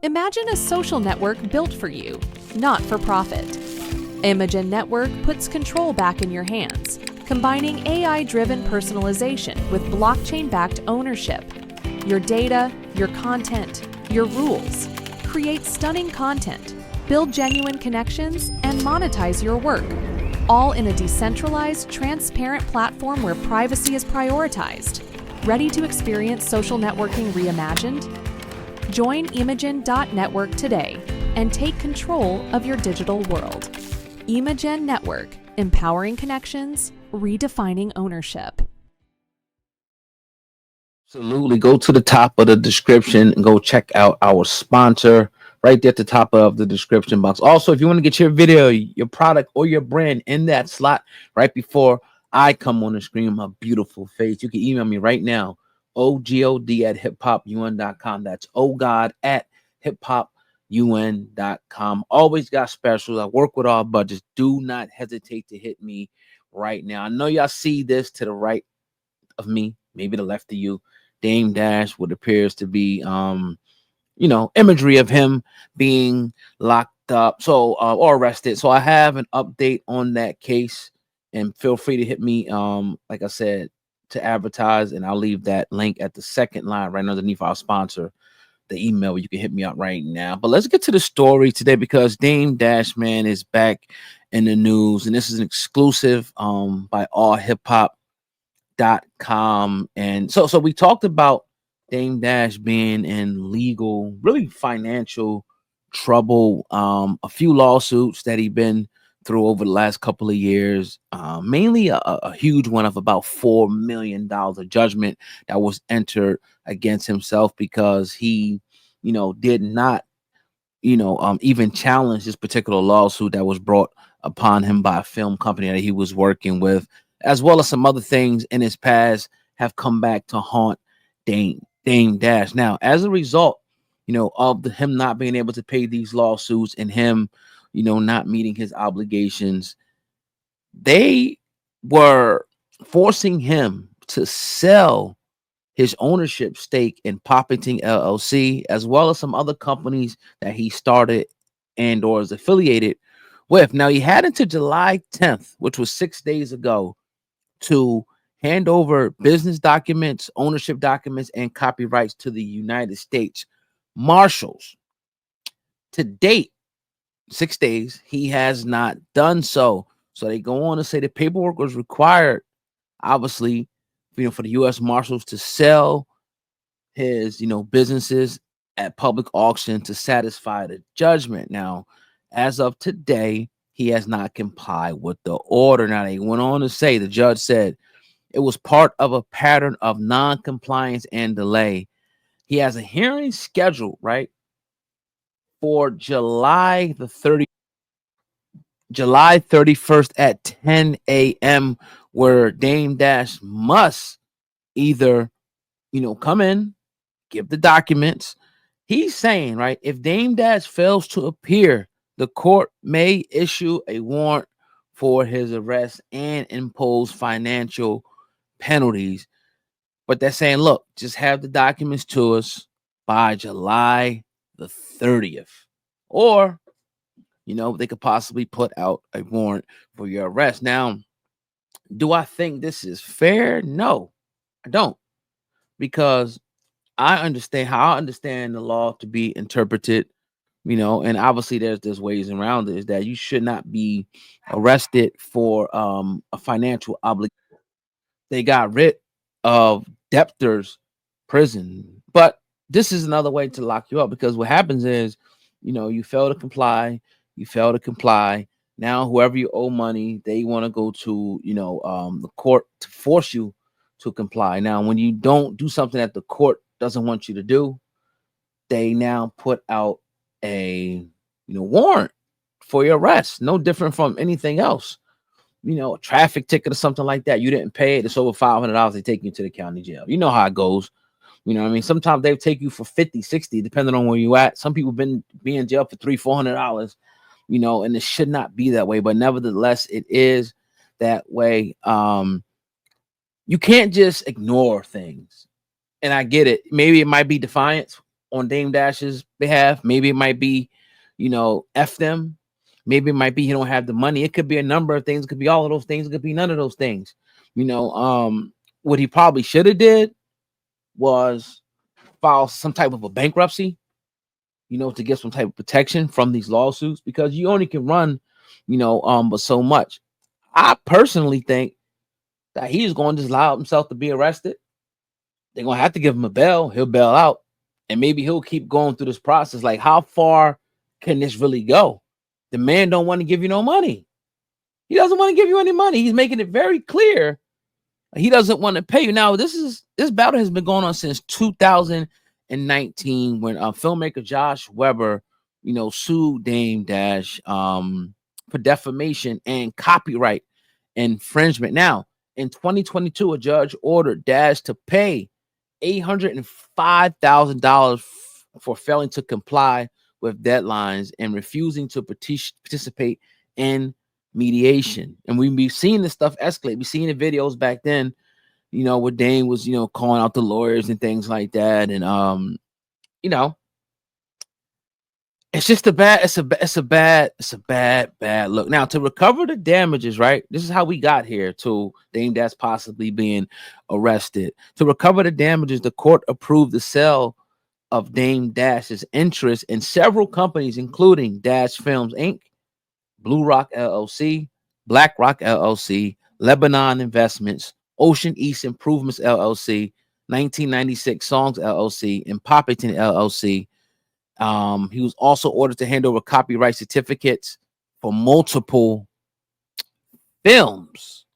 Imagine a social network built for you, not for profit. Imagen Network puts control back in your hands, combining AI-driven personalization with blockchain-backed ownership. Your data, your content, your rules. Create stunning content, build genuine connections, and monetize your work, all in a decentralized, transparent platform where privacy is prioritized. Ready to experience social networking reimagined? Join Imagen.Network today and take control of your digital world. Imagen Network, empowering connections, redefining ownership. Absolutely. Go to the top of the description and go check out our sponsor right there at the top of the description box. Also, if you want to get your video, your product, or your brand in that slot right before I come on the screen, my beautiful face, you can email me right now, ogod@hiphopun.com. That's ogod at hiphopun.com. Always got specials. I work with all budgets. Do not hesitate to hit me right now. I know y'all see this to the right of me, maybe the left of you. Damon Dash, what appears to be imagery of him being locked up, or arrested. So I have an update on that case, and feel free to hit me, like I said, to advertise, and I'll leave that link at the second line right underneath our sponsor, the email where you can hit me up right now. But let's get to the story today, because Damon Dash, man, is back in the news, and this is an exclusive by allhiphop.com. And so we talked about Damon Dash being in legal, really financial trouble, a few lawsuits that he'd been through over the last couple of years, mainly a huge one of about $4 million, a judgment that was entered against himself because he, did not, even challenge this particular lawsuit that was brought upon him by a film company that he was working with, as well as some other things in his past have come back to haunt Damon Dash. Now, as a result, of him not being able to pay these lawsuits and him, not meeting his obligations, they were forcing him to sell his ownership stake in Poppington LLC, as well as some other companies that he started and or is affiliated with. Now, he had until July 10th, which was 6 days ago, to hand over business documents, ownership documents, and copyrights to the United States Marshals. To date, 6 days, he has not done so. So they go on to say the paperwork was required, obviously, for the U.S. Marshals to sell his, businesses at public auction to satisfy the judgment. Now, as of today, he has not complied with the order. Now, they went on to say, the judge said, it was part of a pattern of non-compliance and delay. He has a hearing scheduled, right, for July 31st at 10 a.m., where Damon Dash must either, come in, give the documents. He's saying, right, if Damon Dash fails to appear, the court may issue a warrant for his arrest and impose financial penalties. But they're saying, look, just have the documents to us by July 30th. Or, they could possibly put out a warrant for your arrest. Now, do I think this is fair? No, I don't. Because I understand the law to be interpreted, and obviously there's ways around it, is that you should not be arrested for a financial obligation. They got rid of debtors prison, but this is another way to lock you up, because what happens is, you fail to comply, now whoever you owe money, they want to go to the court to force you to comply. Now, when you don't do something that the court doesn't want you to do, they now put out a warrant for your arrest. No different from anything else. A traffic ticket or something like that. You didn't pay it. It's over $500. They take you to the county jail. You know how it goes. What I mean? Sometimes they take you for 50, 60, depending on where you at. Some people be in jail for $300-$400, and it should not be that way. But nevertheless, it is that way. You can't just ignore things. And I get it. Maybe it might be defiance. on Dame Dash's behalf. Maybe it might be, F them. Maybe it might be he don't have the money. It could be a number of things. It could be all of those things. It could be none of those things. What he probably should have did was file some type of a bankruptcy, to get some type of protection from these lawsuits, because you only can run, but so much. I personally think that he's going to just allow himself to be arrested. They're going to have to give him a bail. He'll bail out, and maybe he'll keep going through this process. Like, how far can this really go? The man don't want to give you no money. He doesn't want to give you any money. He's making it very clear he doesn't want to pay you. Now, this battle has been going on since 2019, when filmmaker Josh Weber, sued Dame Dash for defamation and copyright infringement. Now, in 2022, a judge ordered Dash to pay $805,000 for failing to comply with deadlines and refusing to participate in mediation. And we've been seeing this stuff escalate. We've seen the videos back then, where Dame was, calling out the lawyers and things like that. And it's just it's a bad look. Now, to recover the damages, right? This is how we got here to Dame Dash possibly being arrested. To recover the damages, the court approved the sale of Dame Dash's interest in several companies, including Dash Films Inc., Blue Rock LLC, Black Rock LLC, Lebanon Investments, Ocean East Improvements LLC, 1996 Songs LLC, and Poppington LLC. He was also ordered to hand over copyright certificates for multiple films.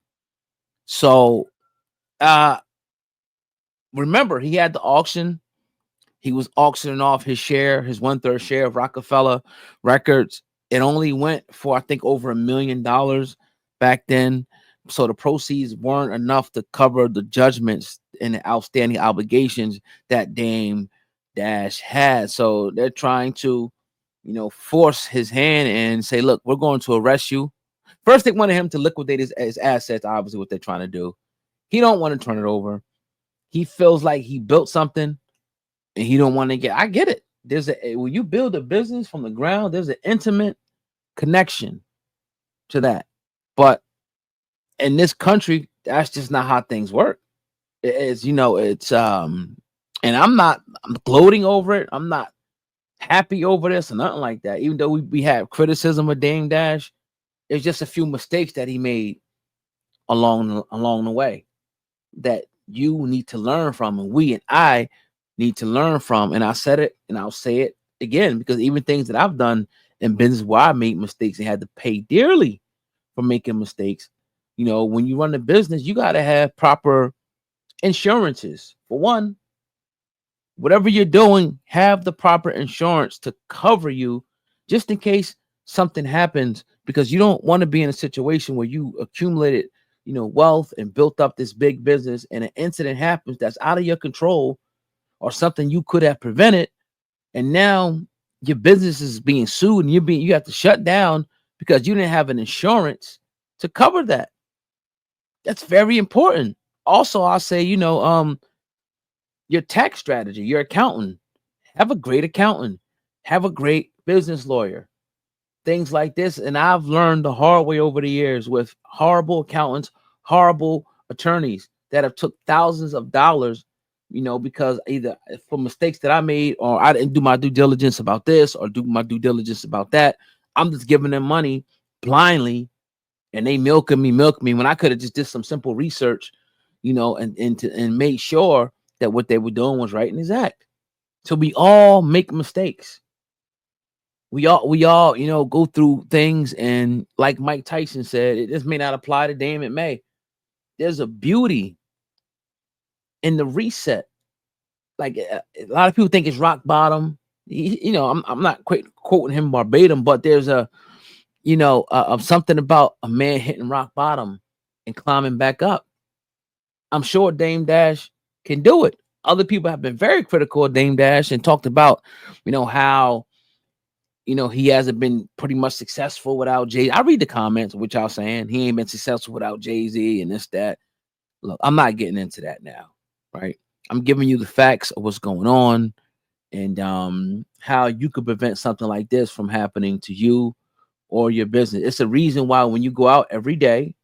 So, remember, he had the auction. He was auctioning off his 1/3 share of Rockefeller Records. It only went for, I think, over $1 million back then. So the proceeds weren't enough to cover the judgments and the outstanding obligations that Dame Dash had. So they're trying to, force his hand and say, look, we're going to arrest you. First, they wanted him to liquidate his assets, obviously what they're trying to do. He don't want to turn it over. He feels like he built something and he don't want to I get it. When you build a business from the ground, there's an intimate connection to that. But in this country, that's just not how things work. It's and I'm gloating over it. I'm not happy over this or nothing like that. Even though we have criticism of Dame Dash, it's just a few mistakes that he made along the way that you need to learn from, and we and I need to learn from. And I said it, and I'll say it again, because even things that I've done in business where I made mistakes and had to pay dearly for making mistakes. When you run a business, you got to have proper insurances. For one, whatever you're doing, have the proper insurance to cover you just in case something happens, because you don't want to be in a situation where you accumulated, wealth and built up this big business, and an incident happens that's out of your control or something you could have prevented. And now your business is being sued and you have to shut down because you didn't have an insurance to cover that. That's very important. Also, I'll say, your tax strategy, your accountant, have a great accountant, have a great business lawyer, things like this. And I've learned the hard way over the years with horrible accountants, horrible attorneys that have took thousands of dollars, because either for mistakes that I made, or I didn't do my due diligence about this or do my due diligence about that. I'm just giving them money blindly, and they milk me when I could have just did some simple research, and made sure that what they were doing was right and exact. So we all make mistakes. We all, go through things, and like Mike Tyson said, this may not apply to Dame, it may. There's a beauty in the reset. Like a lot of people think it's rock bottom. I'm not quoting him verbatim, but there's of something about a man hitting rock bottom and climbing back up. I'm sure Dame Dash can do it. Other people have been very critical of Dame Dash and talked about, how, he hasn't been pretty much successful without Jay. I read the comments, which y'all saying he ain't been successful without Jay-Z and this, that. Look, I'm not getting into that now, right? I'm giving you the facts of what's going on. and how you could prevent something like this from happening to you or your business. It's a reason why when you go out every day,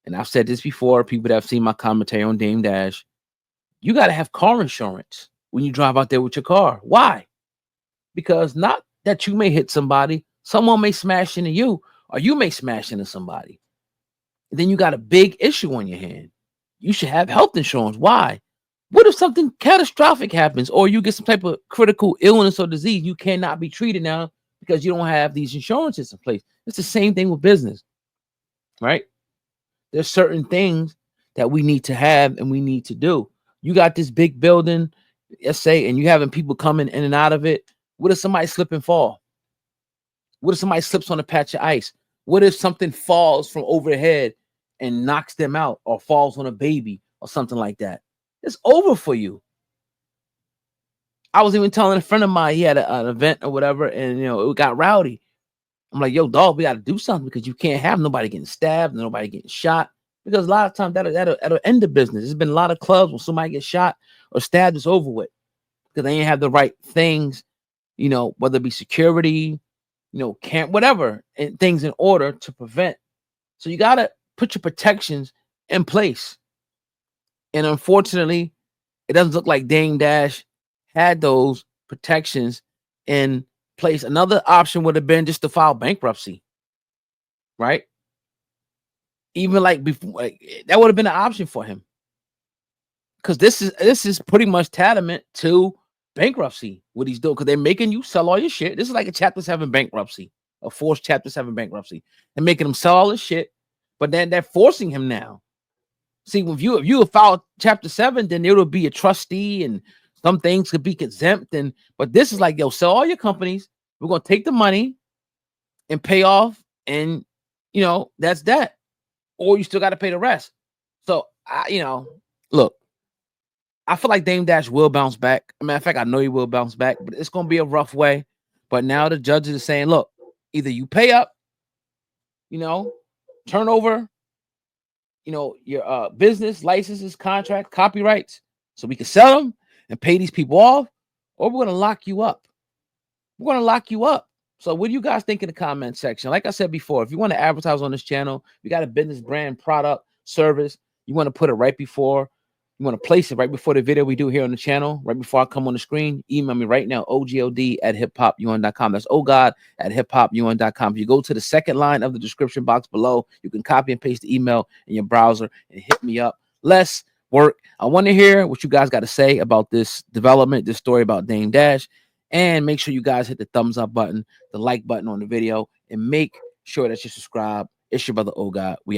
and I've said this before, people that have seen my commentary on Damon Dash, you got to have car insurance when you drive out there with your car. Why? Because not that you may hit somebody, someone may smash into you, or you may smash into somebody. And then you got a big issue on your hand. You should have health insurance. Why? What if something catastrophic happens, or you get some type of critical illness or disease? You cannot be treated now because you don't have these insurances in place. It's the same thing with business, right? There's certain things that we need to have and we need to do. You got this big building, let's say, and you having people coming in and out of it. What if somebody slip and fall? What if somebody slips on a patch of ice? What if something falls from overhead and knocks them out, or falls on a baby or something like that? It's over for you. I was even telling a friend of mine, he had an event or whatever, and it got rowdy. I'm like, yo, dog, we got to do something, because you can't have nobody getting stabbed, nobody getting shot, because a lot of times that'll end the business. There's been a lot of clubs when somebody gets shot or stabbed, it's over with, because they ain't have the right things, whether it be security, camp, whatever, and things in order to prevent. So you got to put your protections in place. And unfortunately, it doesn't look like Damon Dash had those protections in place. Another option would have been just to file bankruptcy, right? Even like before, that would have been an option for him, because this is pretty much tantamount to bankruptcy, what he's doing, because they're making you sell all your shit. This is like a Chapter 7 bankruptcy, a forced Chapter 7 bankruptcy. They're making him sell all his shit, but then they're forcing him now. See, if you file Chapter 7, then it would be a trustee, and some things could be exempt. But this is like, yo, sell all your companies. We're gonna take the money and pay off, and that's that. Or you still got to pay the rest. So look, I feel like Damon Dash will bounce back. As a matter of fact, I know he will bounce back, but it's gonna be a rough way. But now the judges are saying, look, either you pay up, turn over, your business licenses, contract, copyrights, so we can sell them and pay these people off, or we're gonna lock you up. We're gonna lock you up. So what do you guys think in the comment section? Like I said before, if you want to advertise on this channel, you got a business, brand, product, service, you want to put it right before, you want to place it right before the video we do here on the channel, right before I come on the screen, email me right now, ogod@hiphopun.com. That's ogod@hiphopun.com. If you go to the second line of the description box below, you can copy and paste the email in your browser and hit me up. Less work. I want to hear what you guys got to say about this development, this story about Damon Dash. And make sure you guys hit the thumbs up button, the like button on the video, and make sure that you subscribe. It's your brother, Oh God. We